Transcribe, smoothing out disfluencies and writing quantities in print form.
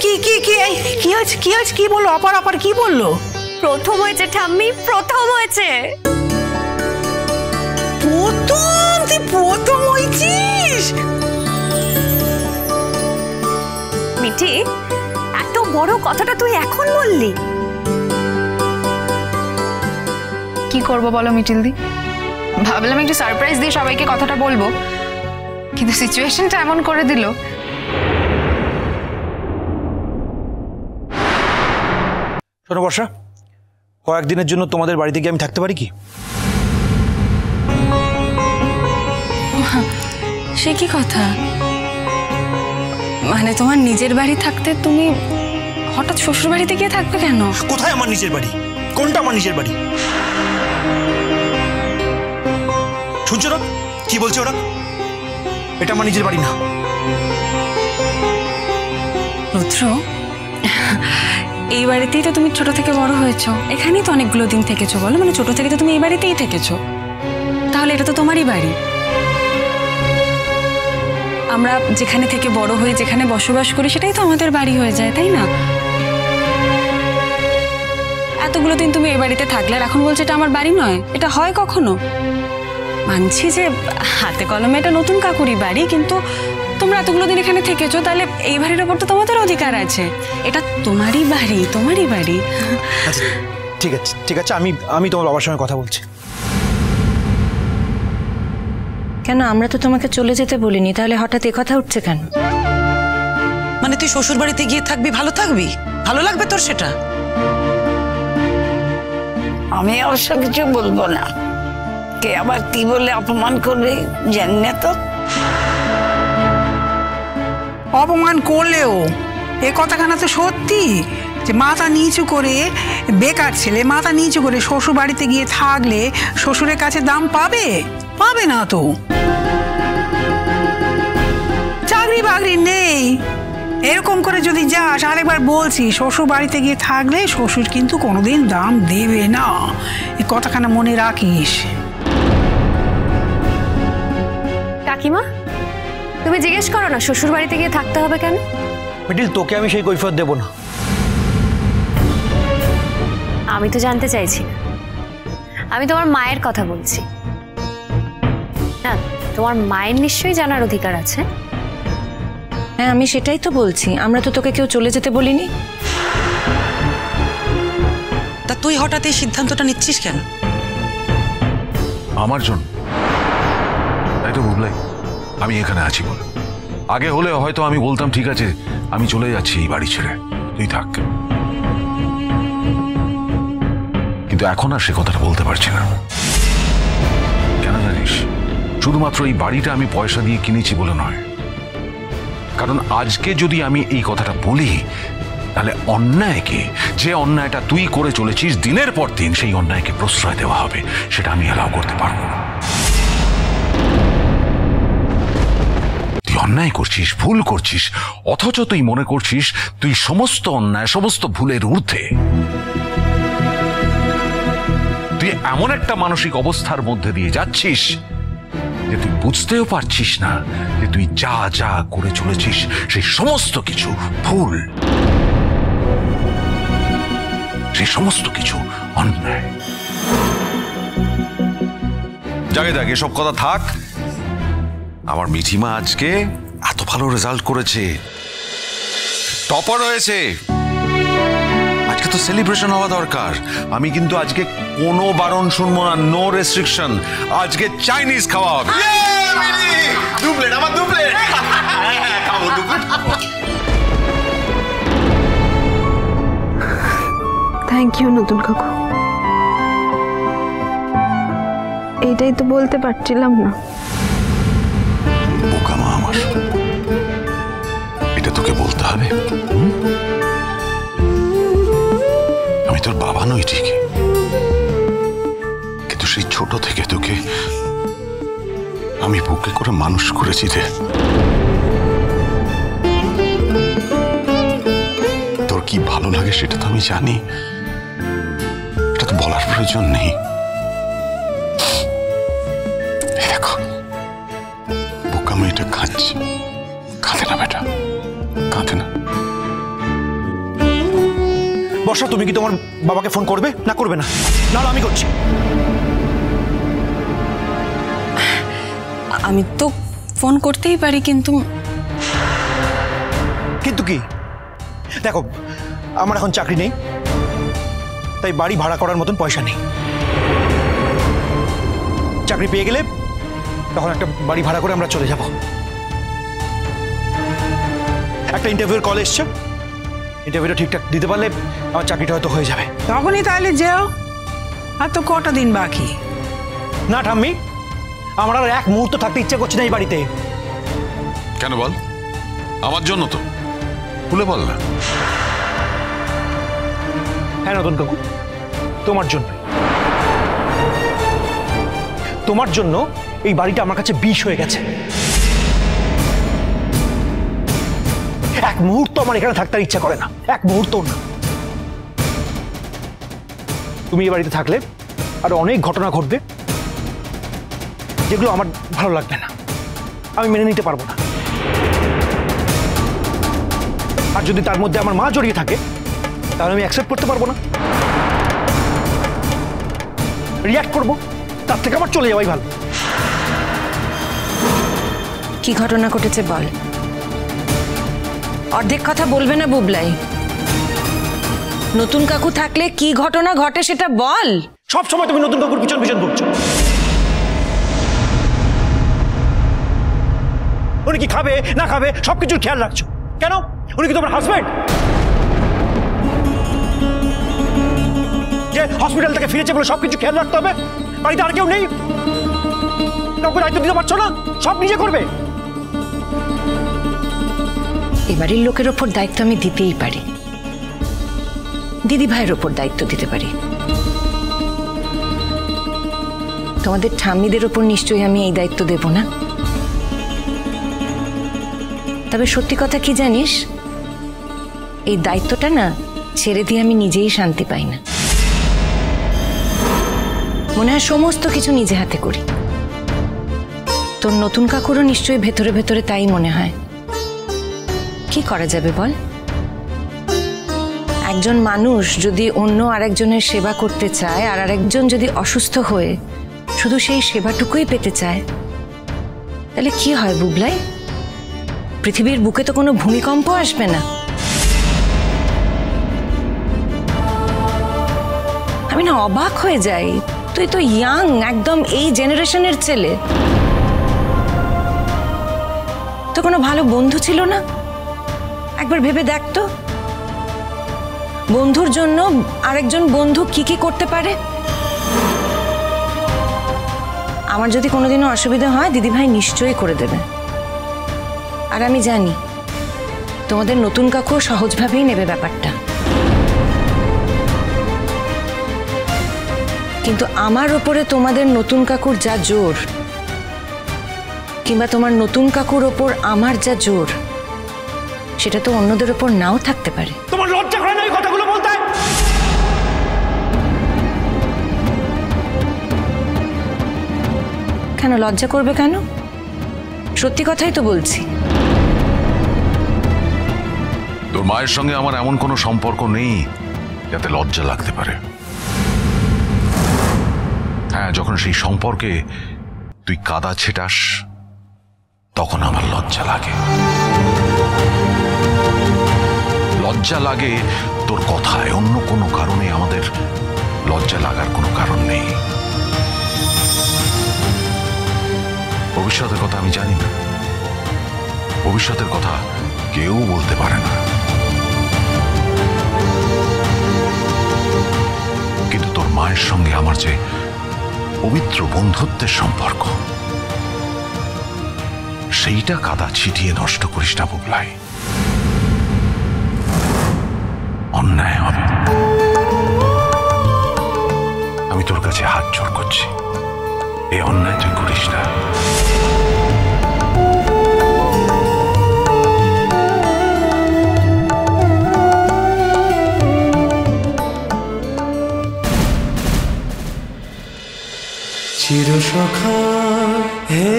কি কি কি কি হয়েছে কি হয়েছে কি বললো অপার অপার কি বললো? প্রথম হয়েছে ঠাম্মি, প্রথম হয়েছে। প্রথম? তুই প্রথম হয়েছিস? মিঠি, এত বড় কথাটা তুই এখন বললি? কি করব বলো মিঠিল দি, ভাবলাম একটু সারপ্রাইজ দিয়ে সবাইকে কথাটা বলবো, কিন্তু সিচুয়েশনটা এমন করে দিল। শোনো বর্ষা, কয়েকদিনের জন্য তোমাদের বাড়িতে গিয়ে আমি থাকতে পারি কি? সে কি কথা? মানে তোমার নিজের বাড়ি থাকতে তুমি হঠাৎ শ্বশুর বাড়িতে গিয়ে থাকবে কেন? কোথায় আমার নিজের বাড়ি? কোনটা আমার নিজের বাড়ি? শুনছো না কি বলছে ওরা? এটা আমার নিজের বাড়ি না। রুদ্র, এই বাড়িতেই তো তুমি ছোট থেকে বড় হয়েছো, এখানেই তো অনেকগুলো দিন থেকেছো, বলো মানে ছোট থেকে তো তুমি এই বাড়িতেই থেকেছো, তাহলে এটা তো তোমারই বাড়ি। আমরা যেখানে থেকে বড় হয়ে যেখানে বসবাস করি সেটাই তো আমাদের বাড়ি হয়ে যায়, তাই না? এতগুলো দিন তুমি এই বাড়িতে থাকলে আর এখন বলছো এটা আমার বাড়ি নয়, এটা হয় কখনো? মানছি যে হাতে কলমে এটা নতুন কাকুরি বাড়ি, কিন্তু তোমরা এতগুলো দিন এখানে থেকেছো, তাহলে এই বাড়ির ওপর তো তোমাদের অধিকার আছে, এটা তোমারই বাড়ি, তোমারই বাড়ি। আচ্ছা ঠিক আছে ঠিক আছে, আমি তোমার বাবার সঙ্গে কথা বলছি। কেন, আমরা তো তোমাকে চলে যেতে বলিনি, তাহলে হঠাৎ এ কথা উঠছে কেন? মানে তুই শ্বশুর বাড়িতে গিয়ে থাকবি, ভালো থাকবি, ভালো লাগবে তোর সেটা? আমি অবশ্য কিছু বলবো না, কে আবার কি বলে অপমান করবে জানি না তো। অপমান করলেও এ কথাখানা তো সত্যি, যে মাথা নিচু করে, বেকার ছেলে মাথা নিচু করে শ্বশুর বাড়িতে গিয়ে থাকলে শ্বশুরের কাছে দাম পাবে? পাবে না তো। চাকরি বাকরি নেই, এরকম করে যদি যাস, আরেকবার বলছি, শ্বশুর বাড়িতে গিয়ে থাকলে শ্বশুর কিন্তু কোনোদিন দাম দেবে না, এই কথাখানা মনে রাখিস। কাকিমা, তুমি জিজ্ঞেস করো না শ্বশুর বাড়িতে গিয়ে থাকতে হবে কেন? মিঠিল, তোকে আমি সেই কৈফিয়ত দেব না। আমি তো জানতে চাইছি না, আমি তোমার মায়ের কথা বলছি। না, তোমার মায়ের নিশ্চয়ই জানার অধিকার আছে। হ্যাঁ, আমি সেটাই তো বলছি, আমরা তো তোকে কেউ চলে যেতে বলিনি। তা তুই হঠাৎ এই সিদ্ধান্তটা নিচ্ছিস কেন? আমার জন্য? তাই তো বুবলাই, আমি এখানে আছি বলে। আগে হলে হয়তো আমি বলতাম ঠিক আছে আমি চলে যাচ্ছি এই বাড়ি ছেড়ে, তুই থাক, কিন্তু এখন আর সে কথাটা বলতে পারছি না। কেন জানিস? শুধুমাত্র এই বাড়িটা আমি পয়সা দিয়ে কিনেছি বলে নয়, কারণ আজকে যদি আমি এই কথাটা বলি তাহলে অন্যায়কে, যে অন্যায়টা তুই করে চলেছিস দিনের পর দিন, সেই অন্যায়কে প্রশ্রয় দেওয়া হবে, সেটা আমি এলাও করতে পারবো না। তুই অন্যায় করছিস, ভুল করছিস, অথচ তুই মনে করছিস তুই সমস্ত অন্যায়, সমস্ত ভুলের ঊর্ধ্বে। তুই এমন একটা মানসিক অবস্থার মধ্যে দিয়ে যাচ্ছিস যে তুই বুঝতেও পারছিস না যে তুই যা যা করে চলেছিস সেই সমস্ত কিছু ভুল, সেই সমস্ত কিছু অন্যায়। যাকে যাক, এসব কথা থাক। আমার মিঠিমা আজকে এত ভালো রেজাল্ট করেছে, টপার হয়েছে, আজকে তো সেলিব্রেশন হওয়া দরকার। আমি কিন্তু আজকে কোনো বারণ শুনবো না, নো রেস্ট্রিকশন। আজকে চাইনিজ খাওয়া হবে। দুপ্লেট, আমার দুপ্লেট খাবো, দুপ্লেট। থ্যাংক ইউ নতুন কাকু, এইটাই তো বলতে পারছিলাম না। বোকা মা আমার, এটা তোকে বলতে হবে? আমি তোর বাবা নই ঠিকই, কিন্তু সেই ছোট থেকে তোকে আমি বুকে করে মানুষ করেছি রে। তোর কি ভালো লাগে সেটা তো আমি জানি, এটা তো বলার প্রয়োজন নেই। দেখো, বোকা মেয়েটা কাঁদছে, কাঁদে না বেটা, কাঁদে না। বর্ষা, তুমি কি তোমার বাবাকে ফোন করবে না করবে না? নাহলে আমি করছি। আমি তো ফোন করতেই পারি, কিন্তু কিন্তু কি? দেখো, আমার এখন চাকরি নেই, তাই বাড়ি ভাড়া করার মতন পয়সা নেই। চাকরি পেয়ে গেলে তখন একটা বাড়ি ভাড়া করে আমরা চলে যাব। একটা ইন্টারভিউর কল এসছে, ইন্টারভিউটা ঠিকঠাক দিতে পারলে আমার চাকরিটা হয়তো হয়ে যাবে। তখনই তাহলে যাও, আর তো কটা দিন বাকি। না ঠাম্মি, আমার আর এক মুহূর্ত থাকতে ইচ্ছা করছে না এই বাড়িতে। কেন বল? আমার জন্য তো, খুলে বল না। হ্যাঁ নতুন কাকু, তোমার জন্য। তোমার জন্য এই বাড়িটা আমার কাছে বিষ হয়ে গেছে। এক মুহূর্ত আমার এখানে থাকতে ইচ্ছা করে না, এক মুহূর্ত না। তুমি এই বাড়িতে থাকলে আরো অনেক ঘটনা ঘটবে, যেগুলো আমার ভালো লাগবে না, আমি মেনে নিতে পারবো না। আর যদি তার মধ্যে আমার মা জড়িয়ে থাকে, তাহলে আমি অ্যাকসেপ্ট করতে পারবো না, রিঅ্যাক্ট করবো। তার থেকে আমার চলে যাওয়াই ভালো। কি ঘটনা ঘটেছে বল। অর্ধেক কথা বলবে না বুবলাই। নতুন কাকু থাকলে কি ঘটনা ঘটে সেটা বল। সব সময় তুমি নতুন কাকুর পিছন পিছন ঘুরছো। উনি কি খাবে না খাবে সবকিছুর খেয়াল রাখছো কেন? উনি কি তোমার হাজবেন্ড যে হসপিটাল থেকে ফিরেছে বলে সবকিছু খেয়াল রাখতে হবে? বাড়িতে আর কেউ নেই, কাউকে দায়িত্ব দিতে পারছো না, সব নিজে করবে। এবারের লোকের ওপর দায়িত্ব আমি দিতেই পারি, দিদি ভাইয়ের ওপর দায়িত্ব দিতে পারি। তোমাদের ঠাম্মিদের ওপর নিশ্চয়ই আমি এই দায়িত্ব দেব না। তবে সত্যি কথা কি জানিস, এই দায়িত্বটা না ছেড়ে দিয়ে আমি নিজেই শান্তি পাই না। মনে হয় সমস্ত কিছু নিজে হাতে করি। তোর নতুন কাকুরও নিশ্চয়ই ভেতরে ভেতরে তাই মনে হয়। কি করা যাবে বল? একজন মানুষ যদি অন্য আরেকজনের সেবা করতে চায়, আর আরেকজন যদি অসুস্থ হয়ে শুধু সেই সেবাটুকুই পেতে চায়, তাহলে কি হয় বুবলাই? পৃথিবীর বুকে তো কোনো ভূমিকম্প আসবে না। আমি না অবাক হয়ে যাই, তুই তো ইয়াং, একদম এই জেনারেশনের ছেলে, তো কোনো ভালো বন্ধু ছিল না? একবার ভেবে দেখ তো, বন্ধুর জন্য আরেকজন বন্ধু কি কি করতে পারে। আমার যদি কোনোদিনও অসুবিধা হয়, দিদিভাই নিশ্চয়ই করে দেবে। আর আমি জানি তোমাদের নতুন কাকু সহজভাবেই নেবে ব্যাপারটা। কিন্তু আমার ওপরে তোমাদের নতুন কাকুর যা জোর, কিংবা তোমার নতুন কাকুর ওপর আমার যা জোর, সেটা তো অন্যদের ওপর নাও থাকতে পারে। তোমার লজ্জা করে না এই কথাগুলো বলতে? কেন লজ্জা করবে কেন? সত্যি কথাই তো বলছি। তোর মায়ের সঙ্গে আমার এমন কোনো সম্পর্ক নেই যাতে লজ্জা লাগতে পারে। হ্যাঁ, যখন সেই সম্পর্কে তুই কাদা ছেটাস, তখন আমার লজ্জা লাগে। লজ্জা লাগে তোর কথায়, অন্য কোনো কারণে আমাদের লজ্জা লাগার কোনো কারণ নেই। ভবিষ্যতের কথা আমি জানি না, ভবিষ্যতের কথা কেউ বলতে পারে না, কিন্তু তোর মায়ের সঙ্গে আমার যে পবিত্র বন্ধুত্বের সম্পর্ক, সেইটা কাদা ছিটিয়ে নষ্ট করিস না বুবলাই। অন্যায় হবে। আমি তোর কাছে হাত জোড় করছি, এই অন্যায় তুই করিস না। চিরসখা হে